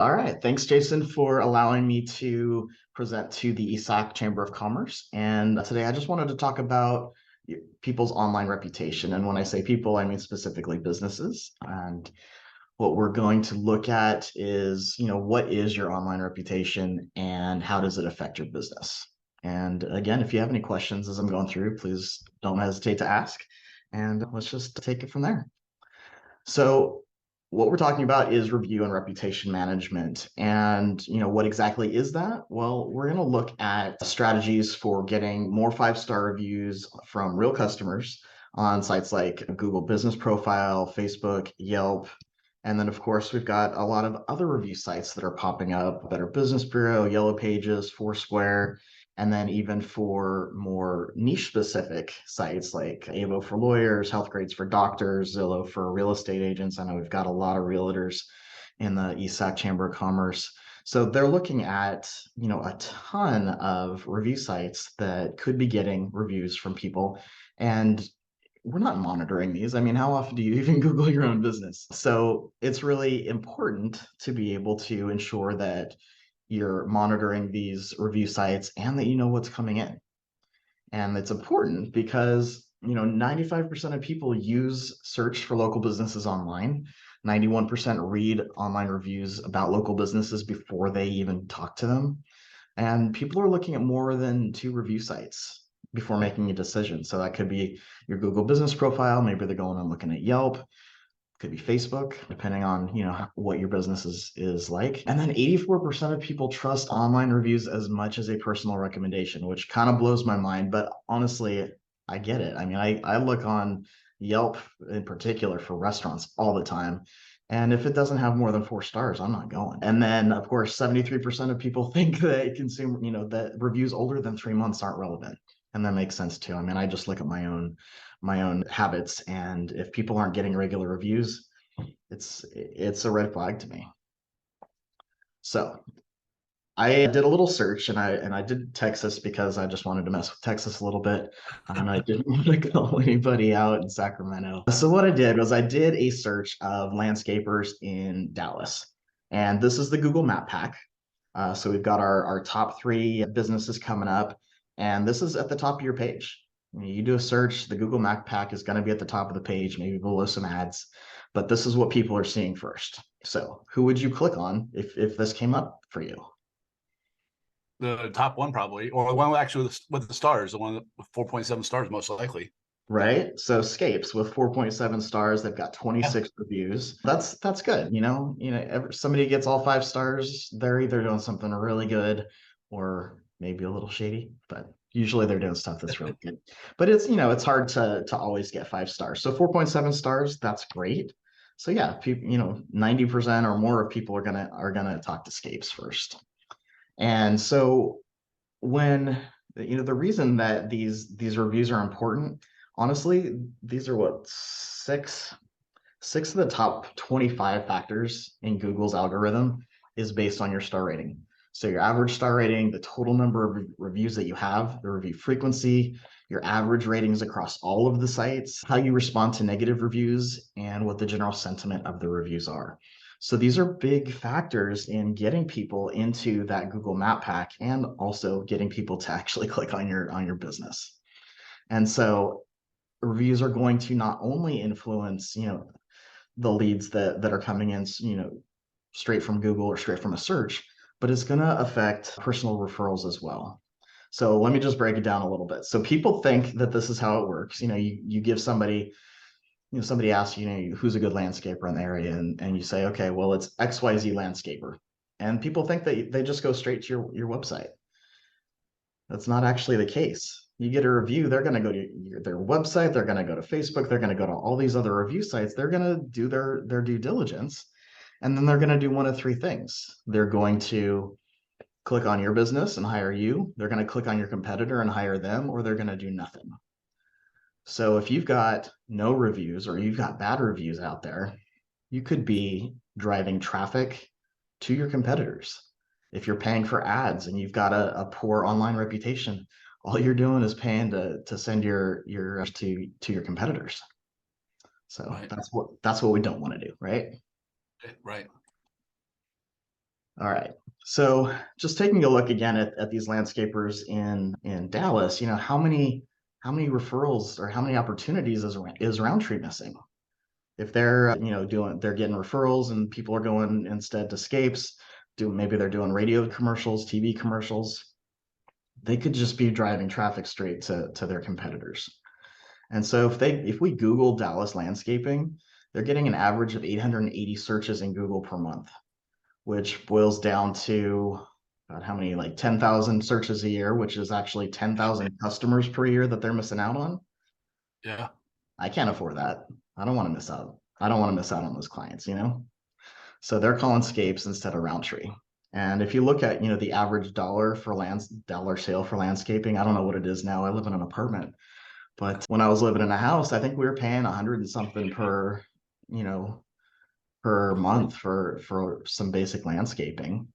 All right. Thanks, Jason, for allowing me to present to the ESAC Chamber of Commerce. And today I just wanted to talk about people's online reputation. And when I say people, I mean specifically businesses. And what we're going to look at is, what is your online reputation and how does it affect your business? And again, if you have any questions as I'm going through, please don't hesitate to ask. And let's just take it from there. So what we're talking about is review and reputation management. And, what exactly is that? Well, we're going to look at strategies for getting more five-star reviews from real customers on sites like Google Business Profile, Facebook, Yelp. And then, of course, we've got a lot of other review sites that are popping up, Better Business Bureau, Yellow Pages, Foursquare, and then even for more niche specific sites like Avo for lawyers, Health Grades for doctors, Zillow for real estate agents. I know we've got a lot of realtors in the ESAC Chamber of Commerce. So they're looking at, a ton of review sites that could be getting reviews from people. And we're not monitoring these. I mean, how often do you even Google your own business? So it's really important to be able to ensure that you're monitoring these review sites and that you know what's coming in. And it's important because, 95% of people use search for local businesses online. 91% read online reviews about local businesses before they even talk to them. And people are looking at more than two review sites before making a decision. So that could be your Google business profile. Maybe they're going and looking at Yelp, could be Facebook, depending on, what your business is like. And then 84% of people trust online reviews as much as a personal recommendation, which kind of blows my mind. But honestly, I get it. I mean, I look on Yelp in particular for restaurants all the time. And if it doesn't have more than 4 stars, I'm not going. And then, of course, 73% of people think that that reviews older than 3 months aren't relevant. And that makes sense too. I mean, I just look at my own habits, and if people aren't getting regular reviews, it's a red flag to me. So I did a little search, and I did Texas because I just wanted to mess with Texas a little bit, and I didn't want to call anybody out in Sacramento. So what I did was I did a search of landscapers in Dallas, and this is the Google Map Pack. So we've got our top three businesses coming up, and this is at the top of your page. You do a search, the Google Map Pack is going to be at the top of the page, maybe below some ads, but this is what people are seeing first. So who would you click on if this came up for you? The top one probably, or the one actually with the stars, the one with 4.7 stars most likely. Right? So Scapes with 4.7 stars, they've got Yeah. 26 reviews. That's good. Somebody gets all 5 stars, they're either doing something really good or maybe a little shady, but usually they're doing stuff that's really good. But it's hard to always get 5 stars. So 4.7 stars, that's great. So yeah, people, 90% or more of people are gonna talk to Scapes first. And so when the reason that these reviews are important, honestly, these are what six of the top 25 factors in Google's algorithm is based on your star rating. So your average star rating, the total number of reviews that you have, the review frequency, your average ratings across all of the sites, how you respond to negative reviews, and what the general sentiment of the reviews are. So these are big factors in getting people into that Google Map Pack and also getting people to actually click on your business. And so reviews are going to not only influence, the leads that are coming in, straight from Google or straight from a search, but it's going to affect personal referrals as well. So let me just break it down a little bit. So people think that this is how it works. You give somebody, somebody asks who's a good landscaper in the area, and you say, okay, well, it's XYZ landscaper. And people think that they just go straight to your website. That's not actually the case. You get a review, they're going to go to their website, they're going to go to Facebook, they're going to go to all these other review sites, they're going to do their due diligence, and then they're going to do one of three things. They're going to click on your business and hire you, they're going to click on your competitor and hire them, or they're going to do nothing. So if you've got no reviews or you've got bad reviews out there, you could be driving traffic to your competitors. If you're paying for ads and you've got a poor online reputation, all you're doing is paying to send your to your competitors. So Right. that's what we don't want to do, right? Right. All right. So just taking a look again at these landscapers in Dallas, how many referrals or how many opportunities is Roundtree missing? If they're they're getting referrals and people are going instead to Scapes, maybe they're doing radio commercials, TV commercials. They could just be driving traffic straight to their competitors. And so if we Google Dallas landscaping, they're getting an average of 880 searches in Google per month, which boils down to about how many, like 10,000 searches a year, which is actually 10,000 customers per year that they're missing out on. Yeah. I can't afford that. I don't want to miss out. I don't want to miss out on those clients. So they're calling Scapes instead of Roundtree. And if you look at, the average dollar sale for landscaping, I don't know what it is now. I live in an apartment, but when I was living in a house, I think we were paying 100 and something you know, per month for some basic landscaping.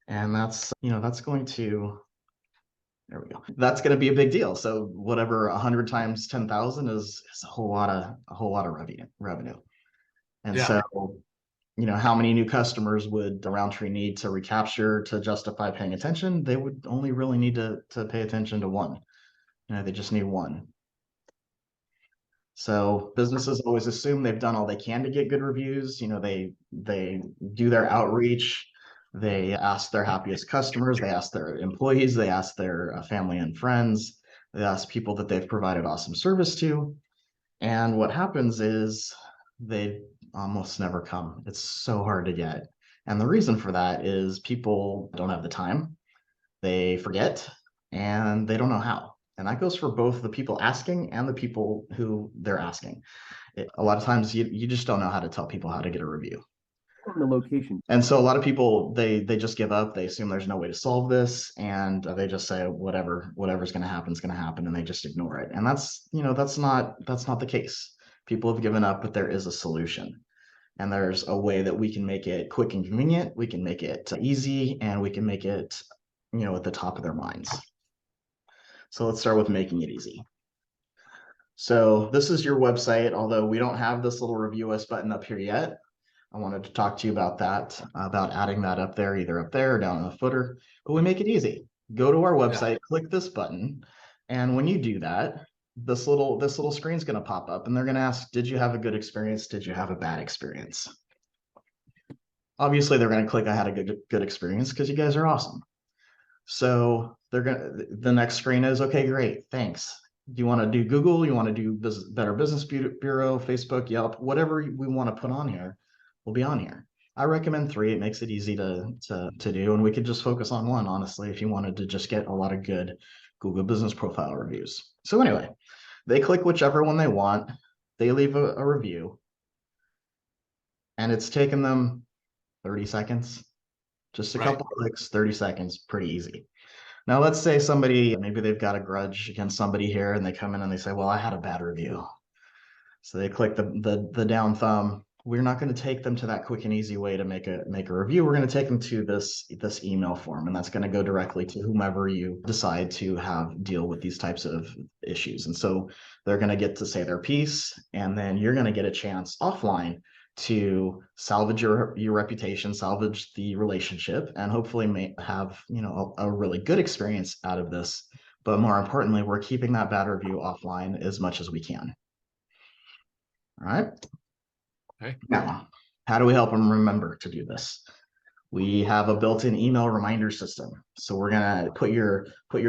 And that's going to there we go. That's going to be a big deal. So whatever 100 times 10,000 is a whole lot of revenue. And Yeah. so, how many new customers would the Roundtree need to recapture to justify paying attention? They would only really need to pay attention to one. They just need one. So businesses always assume they've done all they can to get good reviews. They do their outreach. They ask their happiest customers. They ask their employees. They ask their family and friends. They ask people that they've provided awesome service to. And what happens is they almost never come. It's so hard to get. And the reason for that is people don't have the time, they forget, and they don't know how. And that goes for both the people asking and the people who they're asking. A lot of times you just don't know how to tell people how to get a review. On the location. And so a lot of people they just give up. They assume there's no way to solve this, and they just say whatever's going to happen is going to happen, and they just ignore it. And that's not the case. People have given up, but there is a solution, and there's a way that we can make it quick and convenient. We can make it easy, and we can make it at the top of their minds. So let's start with making it easy. So this is your website, although we don't have this little review us button up here yet. I wanted to talk to you about that, about adding that up there, either up there or down in the footer, but we make it easy. Go to our website, click this button, and when you do that, this little screen is going to pop up, and they're going to ask, did you have a good experience? Did you have a bad experience? Obviously, they're going to click, I had a good experience because you guys are awesome. So the next screen is, okay, great, thanks. Do you want to do Google? You want to do Better Business Bureau, Facebook, Yelp, whatever we want to put on here will be on here. I recommend 3. It makes it easy to do, and we could just focus on one, honestly, if you wanted to just get a lot of good Google Business Profile reviews. So anyway, they click whichever one they want. They leave a review, and it's taken them 30 seconds. Just a couple clicks, 30 seconds, pretty easy. Now, let's say maybe they've got a grudge against somebody here, and they come in and they say, well, I had a bad review. So they click the down thumb. We're not going to take them to that quick and easy way to make a review. We're going to take them to this email form, and that's going to go directly to whomever you decide to have deal with these types of issues. And so they're going to get to say their piece, and then you're going to get a chance offline to salvage your reputation, salvage the relationship, and hopefully have a really good experience out of this. But more importantly, we're keeping that bad review offline as much as we can. All right. Okay. Now, how do we help them remember to do this? We have a built-in email reminder system. So we're gonna put your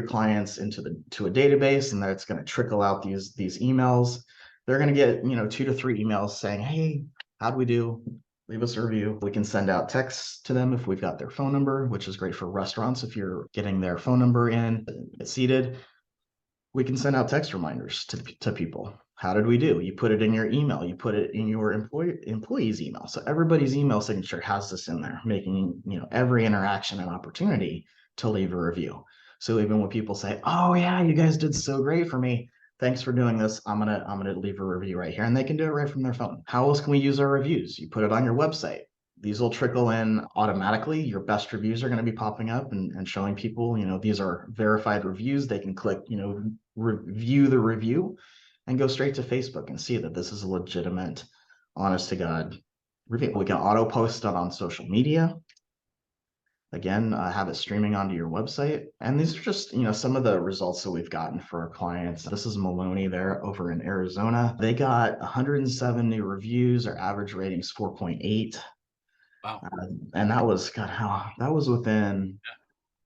clients into a database, and that's gonna trickle out these emails. They're gonna get 2 to 3 emails saying, hey, how'd we do? Leave us a review. We can send out texts to them if we've got their phone number, which is great for restaurants. If you're getting their phone number in, get seated, we can send out text reminders to people. How did we do? You put it in your email. You put it in your employee's email. So everybody's email signature has this in there, making every interaction an opportunity to leave a review. So even when people say, "Oh yeah, you guys did so great for me. Thanks for doing this. I'm gonna leave a review right here," and they can do it right from their phone. How else can we use our reviews? You put it on your website. These will trickle in automatically. Your best reviews are going to be popping up and showing people, these are verified reviews. They can click, review the review and go straight to Facebook and see that this is a legitimate, honest to God review. We can auto post it on social media. Again, have it streaming onto your website. And these are just, some of the results that we've gotten for our clients. This is Maloney there over in Arizona. They got 107 new reviews. Their average rating's 4.8. Wow. And that was, God, that was within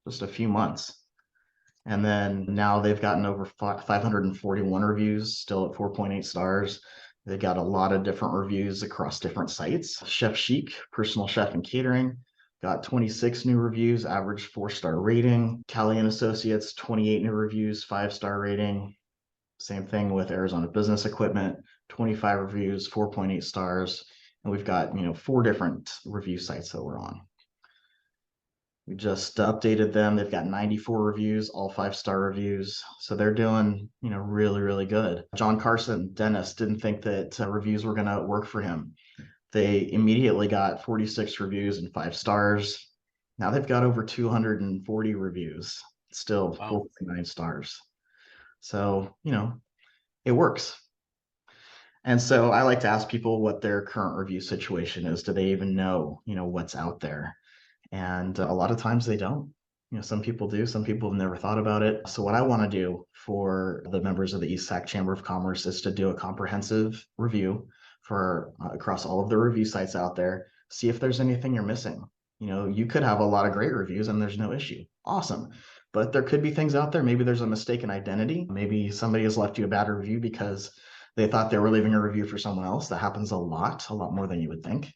just a few months. And then now they've gotten over 541 reviews, still at 4.8 stars. They got a lot of different reviews across different sites. Chef Chic, personal chef and catering, got 26 new reviews, average 4-star rating. Callie and Associates, 28 new reviews, 5-star rating. Same thing with Arizona Business Equipment, 25 reviews, 4.8 stars. And we've got, 4 different review sites that we're on. We just updated them. They've got 94 reviews, all 5-star reviews. So they're doing, really, really good. John Carson, dentist, didn't think that reviews were going to work for him. They immediately got 46 reviews and 5 stars. Now they've got over 240 reviews, still Wow. 4.9 stars. So, it works. And so I like to ask people what their current review situation is. Do they even know, what's out there? And a lot of times they don't. Some people do, some people have never thought about it. So what I want to do for the members of the ESAC Chamber of Commerce is to do a comprehensive review for across all of the review sites out there, see if there's anything you're missing. You could have a lot of great reviews and there's no issue. Awesome. But there could be things out there. Maybe there's a mistaken identity. Maybe somebody has left you a bad review because they thought they were leaving a review for someone else. That happens a lot more than you would think.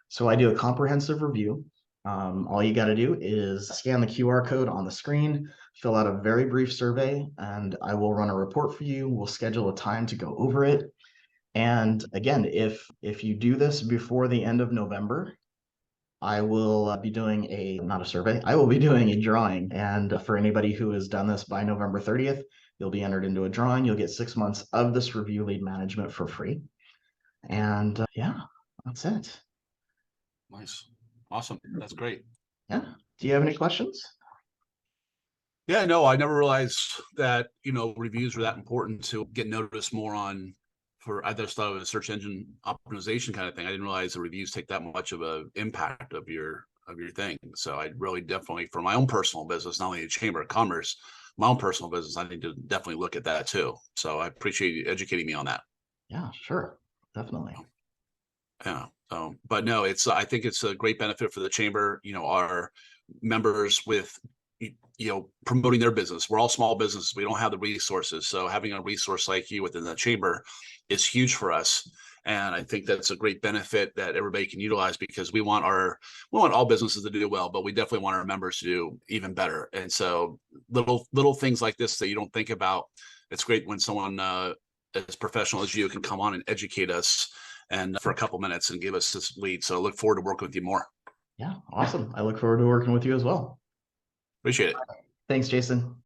So I do a comprehensive review. All you got to do is scan the QR code on the screen, fill out a very brief survey, and I will run a report for you. We'll schedule a time to go over it. And again, if you do this before the end of November, I will be doing not a survey, I will be doing a drawing. And for anybody who has done this by November 30th, you'll be entered into a drawing. You'll get 6 months of this review lead management for free. And yeah, that's it. Nice. Awesome. That's great. Yeah. Do you have any questions? Yeah, no, I never realized that, reviews were that important to get noticed more on I just thought it was a search engine optimization kind of thing. I didn't realize the reviews take that much of an impact of your thing. So I really definitely, for my own personal business, not only the Chamber of Commerce, my own personal business, I need to definitely look at that too. So I appreciate you educating me on that. Yeah, sure. Definitely. Yeah. But no, I think it's a great benefit for the chamber, our members with, promoting their business. We're all small businesses. We don't have the resources. So having a resource like you within the chamber is huge for us. And I think that's a great benefit that everybody can utilize, because we want all businesses to do well, but we definitely want our members to do even better. And so little things like this that you don't think about. It's great when someone as professional as you can come on and educate us and for a couple minutes and give us this lead. So I look forward to working with you more. Yeah, awesome. I look forward to working with you as well. Appreciate it. Thanks, Jason.